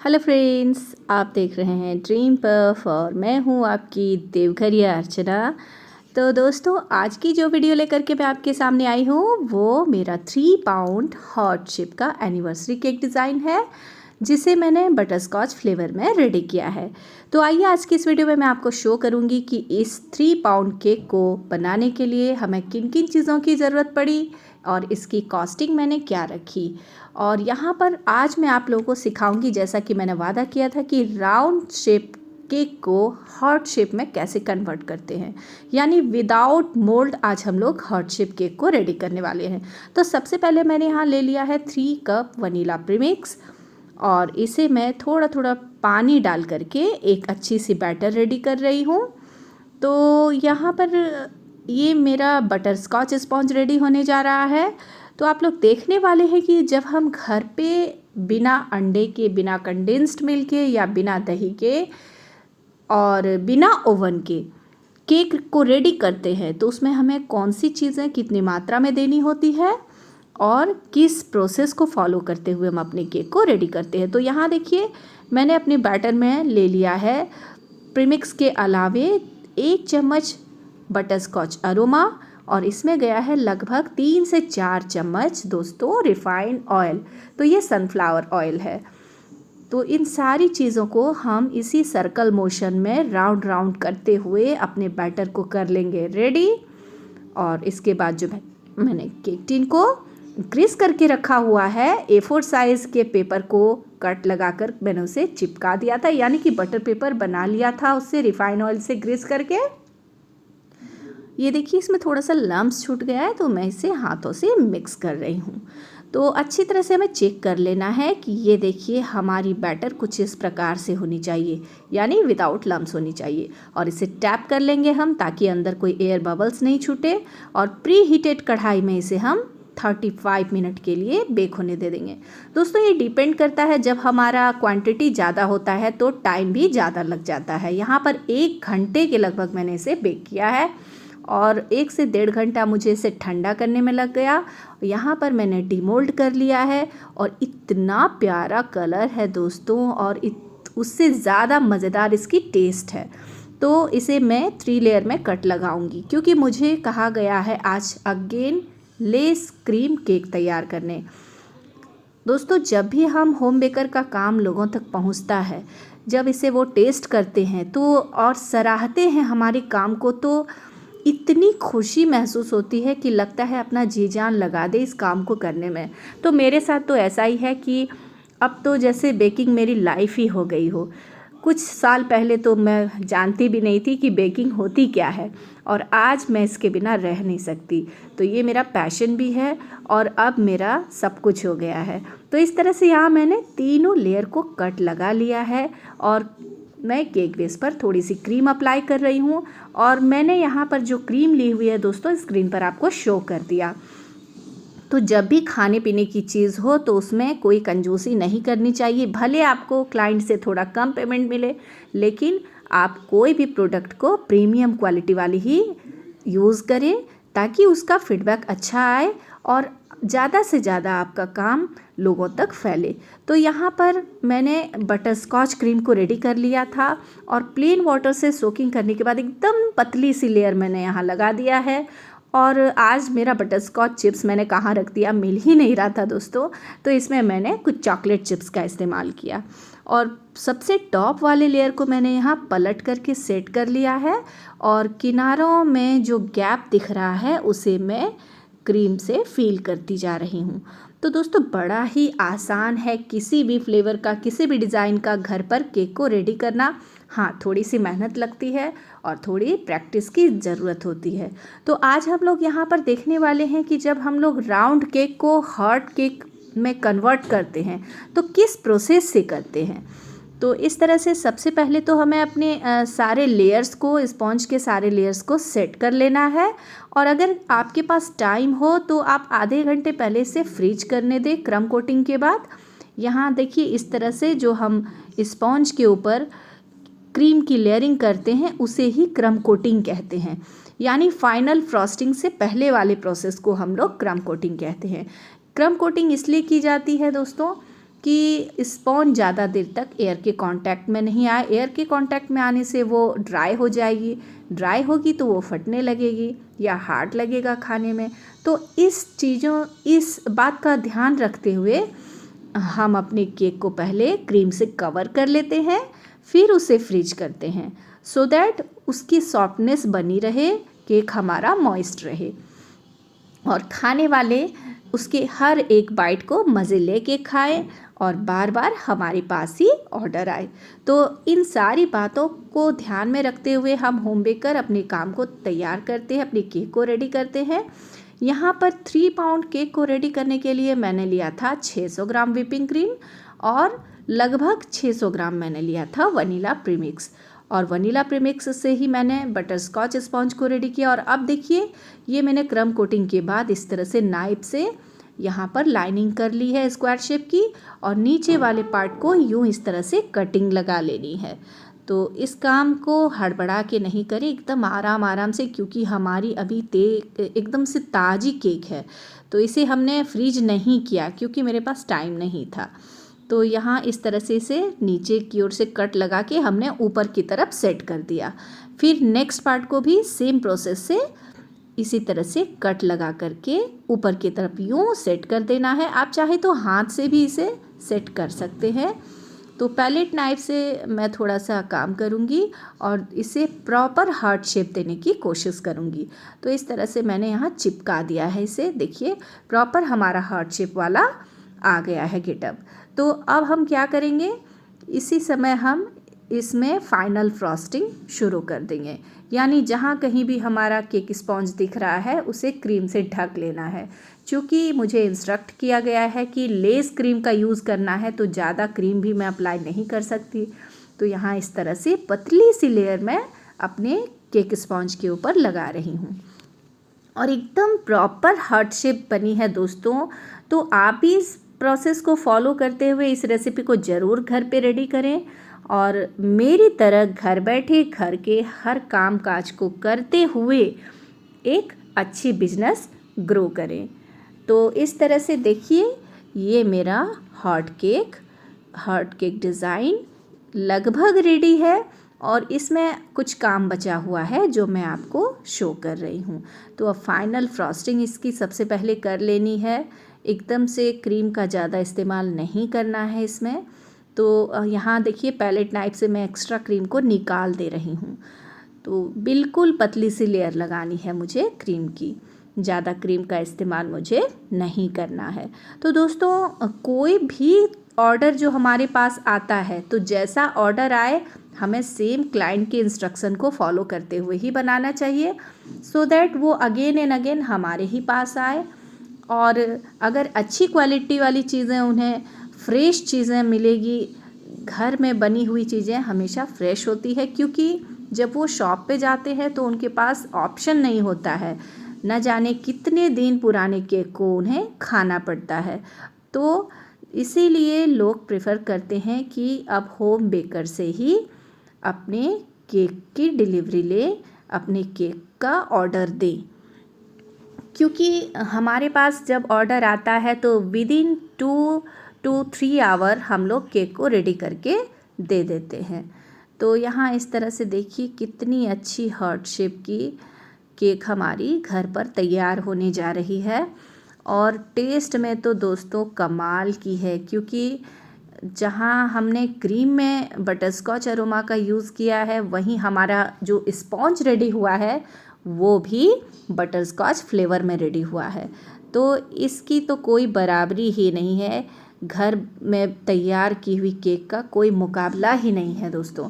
Hello friends, आप देख रहे हैं ड्रीम पफ और मैं हूं आपकी देवघरिया अर्चना। तो दोस्तों, आज की जो वीडियो लेकर के मैं आपके सामने आई हूं वो मेरा 3 पाउंड हॉट चिप का एनिवर्सरी केक डिज़ाइन है, जिसे मैंने बटर स्कॉच फ्लेवर में रेडी किया है। तो आइए आज की इस वीडियो में मैं आपको शो करूंगी कि इस 3 पाउंड केक को बनाने के लिए हमें किन किन चीज़ों की ज़रूरत पड़ी और इसकी कॉस्टिंग मैंने क्या रखी। और यहाँ पर आज मैं आप लोगों को सिखाऊंगी, जैसा कि मैंने वादा किया था, कि राउंड शेप केक को हार्ट शेप में कैसे कन्वर्ट करते हैं, यानी विदाउट मोल्ड आज हम लोग हार्ट शेप केक को रेडी करने वाले हैं। तो सबसे पहले मैंने यहाँ ले लिया है 3 कप वनीला प्रीमिक्स और इसे मैं थोड़ा थोड़ा पानी डाल करके एक अच्छी सी बैटर रेडी कर रही हूँ। तो यहाँ पर ये मेरा बटर स्कॉच स्पॉन्ज रेडी होने जा रहा है। तो आप लोग देखने वाले हैं कि जब हम घर पे बिना अंडे के, बिना कंडेंस्ड मिल्क के या बिना दही के और बिना ओवन के केक को रेडी करते हैं तो उसमें हमें कौन सी चीज़ें कितनी मात्रा में देनी होती है और किस प्रोसेस को फॉलो करते हुए हम अपने केक को रेडी करते हैं। तो यहाँ देखिए, मैंने अपने बैटर में ले लिया है प्रीमिक्स के अलावे 1 चम्मच बटर स्कॉच अरोमा और इसमें गया है लगभग 3 से 4 चम्मच दोस्तों रिफाइंड ऑयल। तो ये सनफ्लावर ऑयल है। तो इन सारी चीज़ों को हम इसी सर्कल मोशन में राउंड राउंड करते हुए अपने बैटर को कर लेंगे रेडी। और इसके बाद जो मैंने केक टिन को ग्रीस करके रखा हुआ है, A4 साइज़ के पेपर को कट लगाकर मैंने उसे चिपका दिया था, यानी कि बटर पेपर बना लिया था उससे रिफाइन ऑयल से ग्रीस करके। ये देखिए, इसमें थोड़ा सा लम्स छूट गया है तो मैं इसे हाथों से मिक्स कर रही हूँ। तो अच्छी तरह से हमें चेक कर लेना है कि ये देखिए हमारी बैटर कुछ इस प्रकार से होनी चाहिए, यानी विदाउट लम्स होनी चाहिए। और इसे टैप कर लेंगे हम ताकि अंदर कोई एयर बबल्स नहीं छूटे। और प्री हीटेड कढ़ाई में इसे हम 35 मिनट के लिए बेक होने दे देंगे। दोस्तों, ये डिपेंड करता है, जब हमारा क्वांटिटी ज़्यादा होता है तो टाइम भी ज़्यादा लग जाता है। यहाँ पर 1 घंटे के लगभग मैंने इसे बेक किया है और 1 से 1.5 घंटा मुझे इसे ठंडा करने में लग गया। यहाँ पर मैंने डीमोल्ड कर लिया है और इतना प्यारा कलर है दोस्तों, और उससे ज़्यादा मज़ेदार इसकी टेस्ट है। तो इसे मैं 3 लेयर में कट लगाऊंगी, क्योंकि मुझे कहा गया है आज अगेन लेस क्रीम केक तैयार करने। दोस्तों, जब भी हम होम बेकर का काम लोगों तक पहुंचता है, जब इसे वो टेस्ट करते हैं तो और सराहते हैं हमारे काम को, तो इतनी खुशी महसूस होती है कि लगता है अपना जी जान लगा दे इस काम को करने में। तो मेरे साथ तो ऐसा ही है कि अब तो जैसे बेकिंग मेरी लाइफ ही हो गई हो। कुछ साल पहले तो मैं जानती भी नहीं थी कि बेकिंग होती क्या है, और आज मैं इसके बिना रह नहीं सकती। तो ये मेरा पैशन भी है और अब मेरा सब कुछ हो गया है। तो इस तरह से यहाँ मैंने तीनों लेयर को कट लगा लिया है और मैं केक बेस पर थोड़ी सी क्रीम अप्लाई कर रही हूँ। और मैंने यहाँ पर जो क्रीम ली हुई है दोस्तों, स्क्रीन पर आपको शो कर दिया। तो जब भी खाने पीने की चीज़ हो तो उसमें कोई कंजूसी नहीं करनी चाहिए। भले आपको क्लाइंट से थोड़ा कम पेमेंट मिले, लेकिन आप कोई भी प्रोडक्ट को प्रीमियम क्वालिटी वाली ही यूज़ करें ताकि उसका फीडबैक अच्छा आए और ज़्यादा से ज़्यादा आपका काम लोगों तक फैले। तो यहाँ पर मैंने बटर स्कॉच क्रीम को रेडी कर लिया था और प्लेन वाटर से सोकिंग करने के बाद एकदम पतली सी लेयर मैंने यहाँ लगा दिया है। और आज मेरा बटर स्कॉच चिप्स मैंने कहाँ रख दिया, मिल ही नहीं रहा था दोस्तों। तो इसमें मैंने कुछ चॉकलेट चिप्स का इस्तेमाल किया और सबसे टॉप वाले लेयर को मैंने यहाँ पलट करके सेट कर लिया है और किनारों में जो गैप दिख रहा है उसे मैं क्रीम से फील करती जा रही हूँ। तो दोस्तों, बड़ा ही आसान है किसी भी फ्लेवर का, किसी भी डिज़ाइन का घर पर केक को रेडी करना। हाँ, थोड़ी सी मेहनत लगती है और थोड़ी प्रैक्टिस की ज़रूरत होती है। तो आज हम लोग यहाँ पर देखने वाले हैं कि जब हम लोग राउंड केक को हार्ट केक में कन्वर्ट करते हैं तो किस प्रोसेस से करते हैं। तो इस तरह से सबसे पहले तो हमें अपने सारे लेयर्स को, स्पॉन्ज के सारे लेयर्स को सेट कर लेना है। और अगर आपके पास टाइम हो तो आप आधे घंटे पहले से फ्रीज करने दें क्रम कोटिंग के बाद। यहाँ देखिए, इस तरह से जो हम स्पॉन्ज के ऊपर क्रीम की लेयरिंग करते हैं उसे ही क्रम कोटिंग कहते हैं, यानी फाइनल फ्रॉस्टिंग से पहले वाले प्रोसेस को हम लोग क्रम कोटिंग कहते हैं। क्रम कोटिंग इसलिए की जाती है दोस्तों कि स्पॉन्ज ज़्यादा देर तक एयर के कांटेक्ट में नहीं आए। एयर के कांटेक्ट में आने से वो ड्राई हो जाएगी, ड्राई होगी तो वो फटने लगेगी या हार्ड लगेगा खाने में। तो इस बात का ध्यान रखते हुए हम अपने केक को पहले क्रीम से कवर कर लेते हैं, फिर उसे फ्रीज करते हैं सो दैट उसकी सॉफ्टनेस बनी रहे, केक हमारा मॉइस्ट रहे और खाने वाले उसके हर एक बाइट को मज़े लेके खाएं और बार बार हमारे पास ही ऑर्डर आए। तो इन सारी बातों को ध्यान में रखते हुए हम होम बेकर अपने काम को तैयार करते हैं, अपने केक को रेडी करते हैं। यहाँ पर 3 पाउंड केक को रेडी करने के लिए मैंने लिया था 600 ग्राम व्हिपिंग क्रीम और लगभग 600 ग्राम मैंने लिया था वनीला प्रीमिक्स। और वनीला प्रीमिक्स से ही मैंने बटर स्कॉच स्पॉन्ज को रेडी किया। और अब देखिए ये मैंने क्रम कोटिंग के बाद इस तरह से नाइफ से यहाँ पर लाइनिंग कर ली है स्क्वायर शेप की और नीचे वाले पार्ट को यूँ इस तरह से कटिंग लगा लेनी है। तो इस काम को हड़बड़ा के नहीं करें, एकदम आराम आराम से, क्योंकि हमारी अभी एकदम से ताज़ी केक है तो इसे हमने फ्रीज नहीं किया क्योंकि मेरे पास टाइम नहीं था। तो यहाँ इस तरह से इसे नीचे की ओर से कट लगा के हमने ऊपर की तरफ सेट कर दिया। फिर नेक्स्ट पार्ट को भी सेम प्रोसेस से इसी तरह से कट लगा करके ऊपर की तरफ यूँ सेट कर देना है। आप चाहे तो हाथ से भी इसे सेट कर सकते हैं। तो पैलेट नाइफ से मैं थोड़ा सा काम करूँगी और इसे प्रॉपर हार्ट शेप देने की कोशिश करूँगी। तो इस तरह से मैंने यहाँ चिपका दिया है इसे, देखिए प्रॉपर हमारा हार्ट शेप वाला आ गया है गेटअप। तो अब हम क्या करेंगे, इसी समय हम इसमें फाइनल फ्रॉस्टिंग शुरू कर देंगे। यानी जहाँ कहीं भी हमारा केक स्पॉन्ज दिख रहा है उसे क्रीम से ढक लेना है। चूँकि मुझे इंस्ट्रक्ट किया गया है कि लेस क्रीम का यूज़ करना है तो ज़्यादा क्रीम भी मैं अप्लाई नहीं कर सकती। तो यहाँ इस तरह से पतली सी लेयर मैं अपने केक स्पॉन्ज के ऊपर लगा रही हूँ और एकदम प्रॉपर हार्ट शेप बनी है दोस्तों। तो आप भी इस प्रोसेस को फॉलो करते हुए इस रेसिपी को ज़रूर घर पे रेडी करें और मेरी तरह घर बैठे घर के हर काम काज को करते हुए एक अच्छी बिजनेस ग्रो करें। तो इस तरह से देखिए ये मेरा हार्ट केक डिज़ाइन लगभग रेडी है और इसमें कुछ काम बचा हुआ है जो मैं आपको शो कर रही हूँ। तो अब फाइनल फ्रॉस्टिंग इसकी सबसे पहले कर लेनी है। एकदम से क्रीम का ज़्यादा इस्तेमाल नहीं करना है इसमें। तो यहाँ देखिए पैलेट नाइफ से मैं एक्स्ट्रा क्रीम को निकाल दे रही हूँ। तो बिल्कुल पतली सी लेयर लगानी है मुझे क्रीम की, ज़्यादा क्रीम का इस्तेमाल मुझे नहीं करना है। तो दोस्तों कोई भी ऑर्डर जो हमारे पास आता है तो जैसा ऑर्डर आए हमें सेम क्लाइंट के इंस्ट्रक्शन को फॉलो करते हुए ही बनाना चाहिए सो दैट वो अगेन एंड अगेन हमारे ही पास आए। और अगर अच्छी क्वालिटी वाली चीज़ें, उन्हें फ्रेश चीज़ें मिलेगी। घर में बनी हुई चीज़ें हमेशा फ्रेश होती है क्योंकि जब वो शॉप पे जाते हैं तो उनके पास ऑप्शन नहीं होता है, न जाने कितने दिन पुराने केक को उन्हें खाना पड़ता है। तो इसीलिए लोग प्रेफर करते हैं कि अब होम बेकर से ही अपने केक की डिलीवरी ले, अपने केक का ऑर्डर दें। क्योंकि हमारे पास जब ऑर्डर आता है तो विदिन 2 to 3 आवर हम लोग केक को रेडी करके दे देते हैं। तो यहाँ इस तरह से देखिए कितनी अच्छी हार्ट शेप की केक हमारी घर पर तैयार होने जा रही है और टेस्ट में तो दोस्तों कमाल की है। क्योंकि जहाँ हमने क्रीम में बटरस्कॉच अरोमा का यूज़ किया है वहीं हमारा जो स्पॉन्ज रेडी हुआ है वो भी बटरस्कॉच फ्लेवर में रेडी हुआ है। तो इसकी तो कोई बराबरी ही नहीं है, घर में तैयार की हुई केक का कोई मुकाबला ही नहीं है दोस्तों।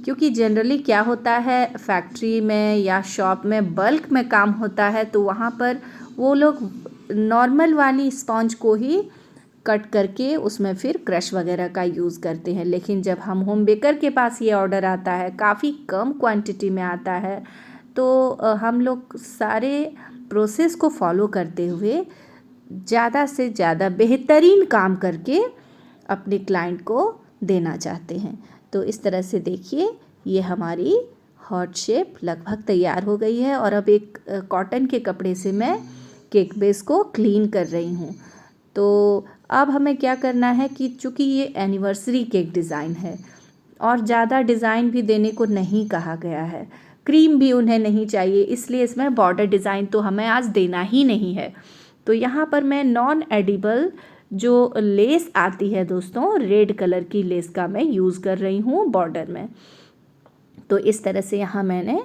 क्योंकि जनरली क्या होता है, फैक्ट्री में या शॉप में बल्क में काम होता है तो वहाँ पर वो लोग नॉर्मल वाली स्पॉन्ज को ही कट करके उसमें फिर क्रश वगैरह का यूज़ करते हैं। लेकिन जब हम होम बेकर के पास ये ऑर्डर आता है, काफ़ी कम क्वांटिटी में आता है, तो हम लोग सारे प्रोसेस को फॉलो करते हुए ज़्यादा से ज़्यादा बेहतरीन काम करके अपने क्लाइंट को देना चाहते हैं। तो इस तरह से देखिए ये हमारी हार्ट शेप लगभग तैयार हो गई है और अब एक कॉटन के कपड़े से मैं केक बेस को क्लीन कर रही हूँ। तो अब हमें क्या करना है कि चूँकि ये एनिवर्सरी केक डिज़ाइन है और ज़्यादा डिज़ाइन भी देने को नहीं कहा गया है, क्रीम भी उन्हें नहीं चाहिए, इसलिए इसमें बॉर्डर डिज़ाइन तो हमें आज देना ही नहीं है। तो यहाँ पर मैं नॉन एडिबल जो लेस आती है दोस्तों, रेड कलर की लेस का मैं यूज़ कर रही हूँ बॉर्डर में। तो इस तरह से यहाँ मैंने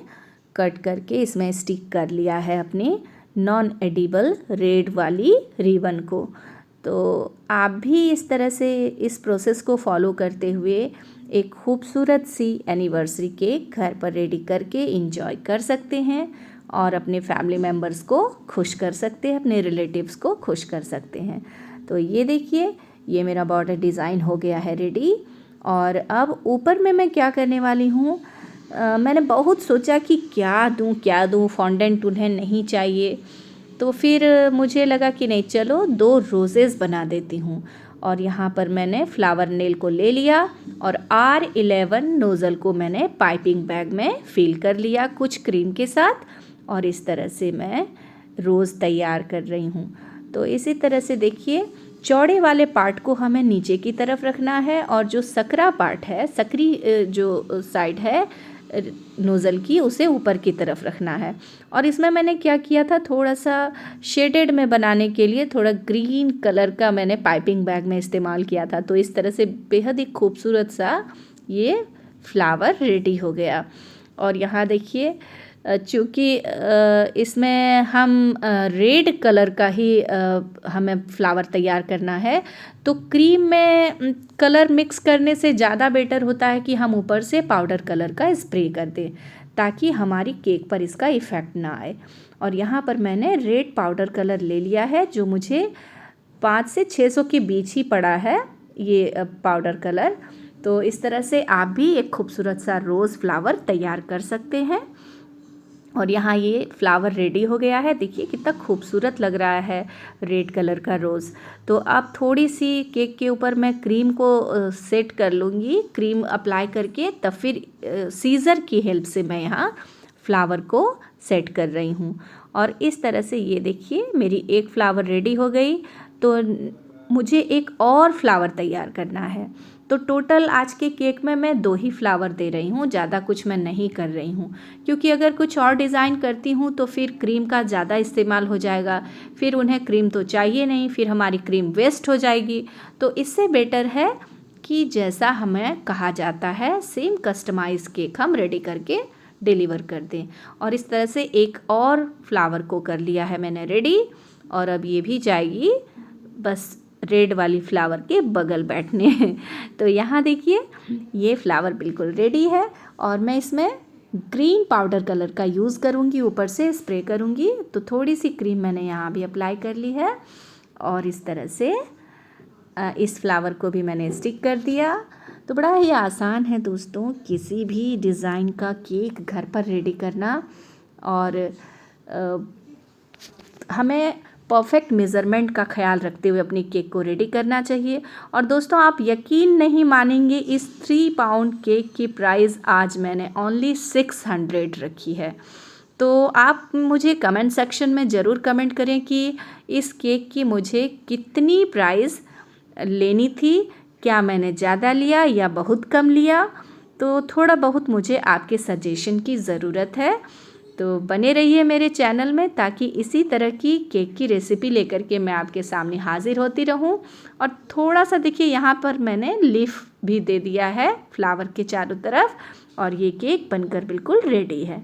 कट करके इसमें स्टिक कर लिया है अपनी नॉन एडिबल रेड वाली रिबन को। तो आप भी इस तरह से इस प्रोसेस को फॉलो करते हुए एक खूबसूरत सी एनिवर्सरी केक घर पर रेडी करके इंजॉय कर सकते हैं और अपने फैमिली मेम्बर्स को खुश कर सकते हैं, अपने रिलेटिव्स को खुश कर सकते हैं। तो ये देखिए, ये मेरा बॉर्डर डिज़ाइन हो गया है रेडी। और अब ऊपर में मैं क्या करने वाली हूँ, मैंने बहुत सोचा कि क्या दूँ, फॉन्डेंट उन्हें नहीं चाहिए। तो फिर मुझे लगा कि नहीं, चलो 2 रोज़ेज़ बना देती हूँ। और यहाँ पर मैंने फ्लावर नेल को ले लिया और R11 नोज़ल को मैंने पाइपिंग बैग में फिल कर लिया कुछ क्रीम के साथ, और इस तरह से मैं रोज़ तैयार कर रही हूँ। तो इसी तरह से देखिए, चौड़े वाले पार्ट को हमें नीचे की तरफ रखना है और जो सकरा पार्ट है, सकरी जो साइड है नोज़ल की, उसे ऊपर की तरफ रखना है। और इसमें मैंने क्या किया था, थोड़ा सा शेडेड में बनाने के लिए थोड़ा ग्रीन कलर का मैंने पाइपिंग बैग में इस्तेमाल किया था। तो इस तरह से बेहद ही खूबसूरत सा ये फ्लावर रेडी हो गया। और यहाँ देखिए, चूँकि इसमें हम रेड कलर का ही हमें फ्लावर तैयार करना है, तो क्रीम में कलर मिक्स करने से ज़्यादा बेटर होता है कि हम ऊपर से पाउडर कलर का स्प्रे कर दें, ताकि हमारी केक पर इसका इफ़ेक्ट ना आए। और यहाँ पर मैंने रेड पाउडर कलर ले लिया है, जो मुझे 500 से 600 के बीच ही पड़ा है ये पाउडर कलर। तो इस तरह से आप भी एक खूबसूरत सा रोज़ फ्लावर तैयार कर सकते हैं। और यहाँ ये फ्लावर रेडी हो गया है, देखिए कितना खूबसूरत लग रहा है रेड कलर का रोज़। तो अब थोड़ी सी केक के ऊपर मैं क्रीम को सेट कर लूँगी, क्रीम अप्लाई करके, तब फिर सीज़र की हेल्प से मैं यहाँ फ्लावर को सेट कर रही हूँ। और इस तरह से ये देखिए, मेरी एक फ्लावर रेडी हो गई। तो मुझे एक और फ्लावर तैयार करना है। तो टोटल आज के केक में मैं 2 ही फ्लावर दे रही हूँ, ज़्यादा कुछ मैं नहीं कर रही हूँ, क्योंकि अगर कुछ और डिज़ाइन करती हूँ तो फिर क्रीम का ज़्यादा इस्तेमाल हो जाएगा, फिर उन्हें क्रीम तो चाहिए नहीं, फिर हमारी क्रीम वेस्ट हो जाएगी। तो इससे बेटर है कि जैसा हमें कहा जाता है सेम कस्टमाइज़ केक हम रेडी करके डिलीवर कर दें। और इस तरह से एक और फ्लावर को कर लिया है मैंने रेडी, और अब ये भी जाएगी बस रेड वाली फ्लावर के बगल बैठने। तो यहाँ देखिए, ये फ्लावर बिल्कुल रेडी है और मैं इसमें ग्रीन पाउडर कलर का यूज़ करूँगी, ऊपर से स्प्रे करूँगी। तो थोड़ी सी क्रीम मैंने यहाँ भी अप्लाई कर ली है और इस तरह से इस फ्लावर को भी मैंने स्टिक कर दिया। तो बड़ा ही आसान है दोस्तों किसी भी डिज़ाइन का केक घर पर रेडी करना, और हमें परफेक्ट मेज़रमेंट का ख्याल रखते हुए अपनी केक को रेडी करना चाहिए। और दोस्तों, आप यकीन नहीं मानेंगे, इस 3 पाउंड केक की प्राइस आज मैंने ओनली 600 रखी है। तो आप मुझे कमेंट सेक्शन में ज़रूर कमेंट करें कि इस केक की मुझे कितनी प्राइस लेनी थी, क्या मैंने ज़्यादा लिया या बहुत कम लिया। तो थोड़ा बहुत मुझे आपके सजेशन की ज़रूरत है। तो बने रहिए मेरे चैनल में, ताकि इसी तरह की केक की रेसिपी लेकर के मैं आपके सामने हाजिर होती रहूं। और थोड़ा सा देखिए, यहाँ पर मैंने लीफ भी दे दिया है फ्लावर के चारों तरफ, और ये केक बनकर बिल्कुल रेडी है।